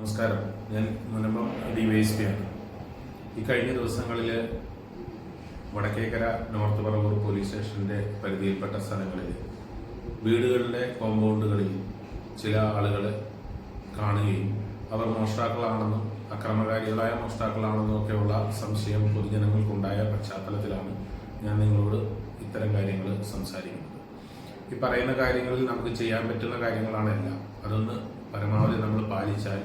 നമസ്കാരം. ഞാൻ മുനമ്പം DYSP ആണ്. ഈ കഴിഞ്ഞ ദിവസങ്ങളിൽ വടക്കേക്കര നോർത്ത് പറവൂർ പോലീസ് സ്റ്റേഷന്റെ പരിധിയിൽപ്പെട്ട സ്ഥലങ്ങളിൽ വീടുകളുടെ കോമ്പൗണ്ടുകളിൽ ചില ആളുകൾ കാണുകയും അവർ മോഷ്ടാക്കളാണെന്നും അക്രമകാരികളായ മോഷ്ടാക്കളാണെന്നും ഒക്കെയുള്ള സംശയം പൊതുജനങ്ങൾക്കുണ്ടായ പശ്ചാത്തലത്തിലാണ് ഞാൻ നിങ്ങളോട് ഇത്തരം കാര്യങ്ങൾ സംസാരിക്കുന്നത്. ഈ പറയുന്ന കാര്യങ്ങളിൽ നമുക്ക് ചെയ്യാൻ പറ്റുന്ന കാര്യങ്ങളാണ് എല്ലാം. അതൊന്ന് പരമാവധി നമ്മൾ പാലിച്ചാൽ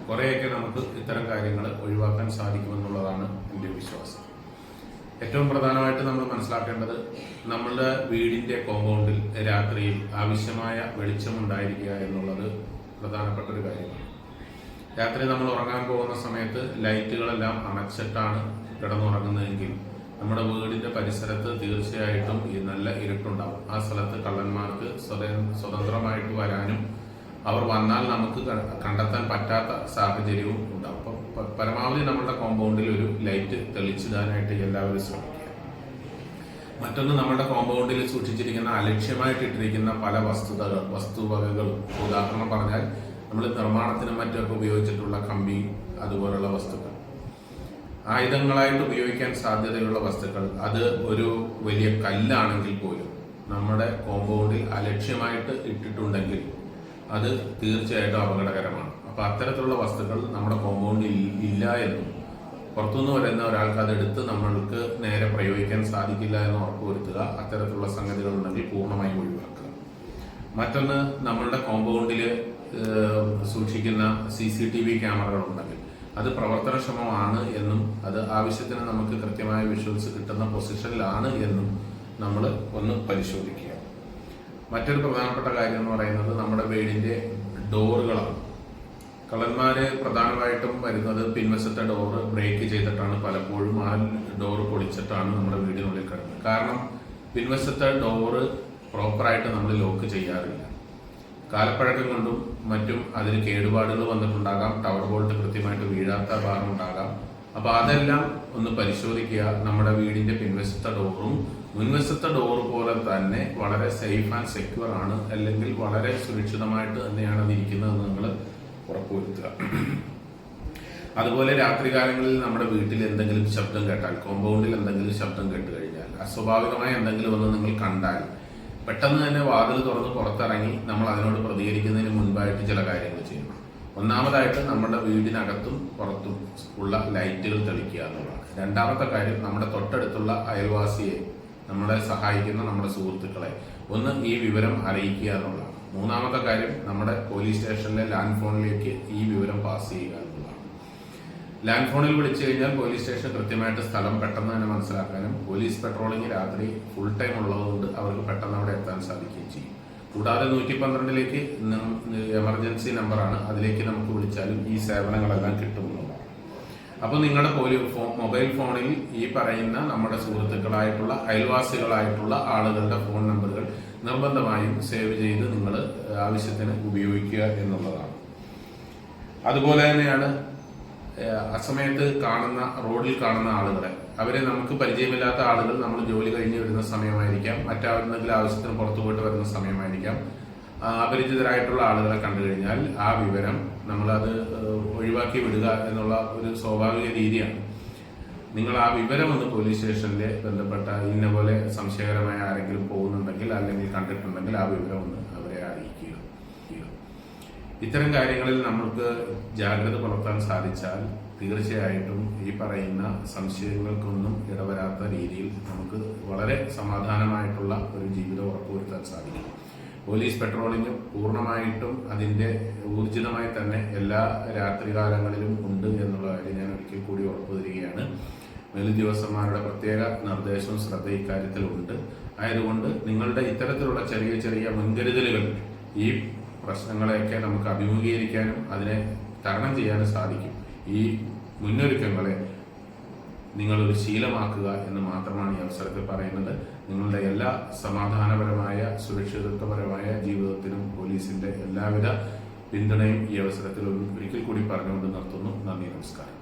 കുറേയൊക്കെ നമുക്ക് ഇത്തരം കാര്യങ്ങൾ ഒഴിവാക്കാൻ സാധിക്കുമെന്നുള്ളതാണ് എൻ്റെ വിശ്വാസം. ഏറ്റവും പ്രധാനമായിട്ട് നമ്മൾ മനസ്സിലാക്കേണ്ടത് നമ്മളുടെ വീടിൻ്റെ കോമ്പൗണ്ടിൽ രാത്രിയിൽ ആവശ്യമായ വെളിച്ചമുണ്ടായിരിക്കുക എന്നുള്ളത് പ്രധാനപ്പെട്ട ഒരു കാര്യമാണ്. രാത്രി നമ്മൾ ഉറങ്ങാൻ പോകുന്ന സമയത്ത് ലൈറ്റുകളെല്ലാം അണച്ചിട്ടാണ് കിടന്നുറങ്ങുന്നതെങ്കിൽ നമ്മുടെ വീടിന്റെ പരിസരത്ത് തീർച്ചയായിട്ടും ഈ നല്ല ഇരുട്ടുണ്ടാവും. ആ സ്ഥലത്ത് കള്ളന്മാർക്ക് സ്വതന്ത്രമായിട്ട് വരാനും അവർ വന്നാൽ നമുക്ക് കണ്ടെത്താൻ പറ്റാത്ത സാഹചര്യവും ഉണ്ടാവും. അപ്പം പരമാവധി നമ്മുടെ കോമ്പൗണ്ടിൽ ഒരു ലൈറ്റ് തെളിച്ചിടാനായിട്ട് എല്ലാവരും ശ്രമിക്കുക. മറ്റൊന്ന്, നമ്മുടെ കോമ്പൗണ്ടിൽ സൂക്ഷിച്ചിരിക്കുന്ന അലക്ഷ്യമായിട്ട് ഇട്ടിരിക്കുന്ന പല വസ്തുവകകളും, ഉദാഹരണം പറഞ്ഞാൽ നമ്മൾ നിർമ്മാണത്തിനും മറ്റൊക്കെ ഉപയോഗിച്ചിട്ടുള്ള കമ്പി, അതുപോലുള്ള വസ്തുക്കൾ, ആയുധങ്ങളായിട്ട് ഉപയോഗിക്കാൻ സാധ്യതയുള്ള വസ്തുക്കൾ, അത് ഒരു വലിയ കല്ലാണെങ്കിൽ പോലും നമ്മുടെ കോമ്പൗണ്ടിൽ അലക്ഷ്യമായിട്ട് ഇട്ടിട്ടുണ്ടെങ്കിൽ അത് തീർച്ചയായിട്ടും അപകടകരമാണ്. അപ്പൊ അത്തരത്തിലുള്ള വസ്തുക്കൾ നമ്മുടെ കോമ്പൗണ്ടിൽ ഇല്ല എന്നും പുറത്തുനിന്ന് വരുന്ന ഒരാൾക്ക് അതെടുത്ത് നമ്മൾക്ക് നേരെ പ്രയോഗിക്കാൻ സാധിക്കില്ല എന്ന് ഉറപ്പുവരുത്തുക. അത്തരത്തിലുള്ള സംഗതികൾ ഉണ്ടെങ്കിൽ പൂർണ്ണമായും ഒഴിവാക്കുക. മറ്റൊന്ന്, നമ്മളുടെ കോമ്പൗണ്ടിൽ സൂക്ഷിക്കുന്ന CCTV ക്യാമറകൾ ഉണ്ടെങ്കിൽ അത് പ്രവർത്തനക്ഷമമാണ് എന്നും അത് ആവശ്യത്തിന് നമുക്ക് കൃത്യമായ വിഷ്വൽസ് കിട്ടുന്ന പൊസിഷനിലാണ് എന്നും നമ്മൾ ഒന്ന് പരിശോധിക്കുക. മറ്റൊരു പ്രധാനപ്പെട്ട കാര്യം എന്ന് പറയുന്നത് നമ്മുടെ വീടിന്റെ ഡോറുകളാണ്. കള്ളന്മാര് പ്രധാനമായിട്ടും വരുന്നത് പിൻവശത്തെ ഡോറ് ബ്രേക്ക് ചെയ്തിട്ടാണ്. പലപ്പോഴും ആ ഡോറ് പൊളിച്ചിട്ടാണ് നമ്മുടെ വീടിനുള്ളിൽ കിടക്കുന്നത്. കാരണം പിൻവശത്തെ ഡോറ് പ്രോപ്പറായിട്ട് നമ്മൾ ലോക്ക് ചെയ്യാറില്ല. കാലപ്പഴക്കം കൊണ്ടും മറ്റും അതിന് കേടുപാടുകൾ വന്നിട്ടുണ്ടാകാം. ടവർ ബോൾട്ട് കൃത്യമായിട്ട് വീഴാത്ത ഭാഗമുണ്ടാകാം. അപ്പൊ അതെല്ലാം ഒന്ന് പരിശോധിക്കുക. നമ്മുടെ വീടിന്റെ പിൻവശത്തെ ഡോറും മുൻവശത്തെ ഡോർ പോലെ തന്നെ വളരെ സേഫ് ആൻഡ് സെക്യൂർ ആണ്, അല്ലെങ്കിൽ വളരെ സുരക്ഷിതമായിട്ട് തന്നെയാണ് അത് ഇരിക്കുന്നതെന്ന് നിങ്ങൾ ഉറപ്പുവരുത്തുക. അതുപോലെ രാത്രികാലങ്ങളിൽ നമ്മുടെ വീട്ടിൽ എന്തെങ്കിലും ശബ്ദം കേട്ടാൽ, കോമ്പൗണ്ടിൽ എന്തെങ്കിലും ശബ്ദം കേട്ട് കഴിഞ്ഞാൽ, അസ്വാഭാവികമായ എന്തെങ്കിലും ഒന്ന് നിങ്ങൾ കണ്ടാൽ പെട്ടെന്ന് തന്നെ വാതിൽ തുറന്ന് പുറത്തിറങ്ങി നമ്മൾ അതിനോട് പ്രതികരിക്കുന്നതിന് മുൻപായിട്ട് ചില കാര്യങ്ങൾ ചെയ്യണം. ഒന്നാമതായിട്ട് നമ്മുടെ വീടിനകത്തും പുറത്തും ഉള്ള ലൈറ്റുകൾ തെളിക്കുക എന്നുള്ളതാണ്. രണ്ടാമത്തെ കാര്യം, നമ്മുടെ തൊട്ടടുത്തുള്ള അയൽവാസിയെ, നമ്മളെ സഹായിക്കുന്ന നമ്മുടെ സുഹൃത്തുക്കളെ ഒന്ന് ഈ വിവരം അറിയിക്കുക എന്നുള്ളതാണ്. മൂന്നാമത്തെ കാര്യം, നമ്മുടെ പോലീസ് സ്റ്റേഷനിലെ ലാൻഡ് ഫോണിലേക്ക് ഈ വിവരം പാസ് ചെയ്യുക എന്നുള്ളതാണ്. ലാൻഡ് ഫോണിൽ വിളിച്ചു കഴിഞ്ഞാൽ പോലീസ് സ്റ്റേഷൻ കൃത്യമായിട്ട് സ്ഥലം പെട്ടെന്ന് തന്നെ മനസ്സിലാക്കാനും പോലീസ് പെട്രോളിംഗ് രാത്രി ഫുൾ ടൈം ഉള്ളതുകൊണ്ട് അവർക്ക് പെട്ടെന്ന് അവിടെ എത്താൻ സാധിക്കുകയും ചെയ്യും. കൂടാതെ 112ലേക്ക് എമർജൻസി നമ്പറാണ്, അതിലേക്ക് നമുക്ക് വിളിച്ചാലും ഈ സേവനങ്ങളെല്ലാം കിട്ടുമെന്നുള്ളതാണ്. അപ്പോൾ നിങ്ങളുടെ മൊബൈൽ ഫോണിൽ ഈ പറയുന്ന നമ്മുടെ സുഹൃത്തുക്കളായിട്ടുള്ള അയൽവാസികളായിട്ടുള്ള ആളുകളുടെ ഫോൺ നമ്പറുകൾ നിർബന്ധമായും സേവ് ചെയ്ത് നിങ്ങൾ ആവശ്യത്തിന് ഉപയോഗിക്കുക എന്നുള്ളതാണ്. അതുപോലെ തന്നെയാണ് അസമയത്ത് റോഡിൽ കാണുന്ന ആളുകളെ, അവരെ നമുക്ക് പരിചയമില്ലാത്ത ആളുകൾ, നമ്മൾ ജോലി കഴിഞ്ഞ് വരുന്ന സമയമായിരിക്കാം, മറ്റെന്തെങ്കിലും ആവശ്യത്തിന് പുറത്തു പോയിട്ട് വരുന്ന സമയമായിരിക്കാം, അപരിചിതരായിട്ടുള്ള ആളുകളെ കണ്ടു കഴിഞ്ഞാൽ ആ വിവരം നമ്മളത് ഒഴിവാക്കി വിടുക എന്നുള്ള ഒരു സ്വാഭാവിക രീതിയാണ്. നിങ്ങൾ ആ വിവരം ഒന്ന് പോലീസ് സ്റ്റേഷനിൽ ബന്ധപ്പെട്ട ഇന്ന പോലെ സംശയകരമായ ആരെങ്കിലും പോകുന്നുണ്ടെങ്കിൽ അല്ലെങ്കിൽ കണ്ടിട്ടുണ്ടെങ്കിൽ ആ വിവരം ഒന്ന് അവരെ അറിയിക്കുക. ഇത്തരം കാര്യങ്ങളിൽ നമ്മൾക്ക് ജാഗ്രത പുലർത്താൻ സാധിച്ചാൽ തീർച്ചയായിട്ടും ഈ പറയുന്ന സംശയങ്ങൾക്കൊന്നും ഇടവരാത്ത രീതിയിൽ നമുക്ക് വളരെ സമാധാനമായിട്ടുള്ള ഒരു ജീവിതം ഉറപ്പുവരുത്താൻ സാധിക്കും. പോലീസ് പെട്രോളിംഗ് പൂർണ്ണമായിട്ടും അതിന്റെ ഊർജിതമായി തന്നെ എല്ലാ രാത്രികാലങ്ങളിലും ഉണ്ട് എന്നുള്ള കാര്യം ഞാൻ ഒരിക്കൽ കൂടി ഉറപ്പുതരികയാണ്. മേലുദ്യോഗസ്ഥന്മാരുടെ പ്രത്യേക നിർദ്ദേശവും ശ്രദ്ധ ഇക്കാര്യത്തിലുണ്ട്. ആയതുകൊണ്ട് നിങ്ങളുടെ ഇത്തരത്തിലുള്ള ചെറിയ ചെറിയ മുൻകരുതലുകൾ ഈ പ്രശ്നങ്ങളെയൊക്കെ നമുക്ക് അഭിമുഖീകരിക്കാനും അതിനെ തരണം ചെയ്യാനും സാധിക്കും. ഈ മുന്നൊരുക്കങ്ങളെ നിങ്ങളൊരു ശീലമാക്കുക എന്ന് മാത്രമാണ് ഈ അവസരത്തിൽ പറയുന്നത്. നിങ്ങളുടെ എല്ലാ സമാധാനപരമായ സുരക്ഷിതത്വപരമായ ജീവിതത്തിനും പോലീസിന്റെ എല്ലാവിധ പിന്തുണയും ഈ അവസരത്തിൽ ഒരിക്കൽ കൂടി പറഞ്ഞുകൊണ്ട് നിർത്തുന്നു. നന്ദി, നമസ്കാരം.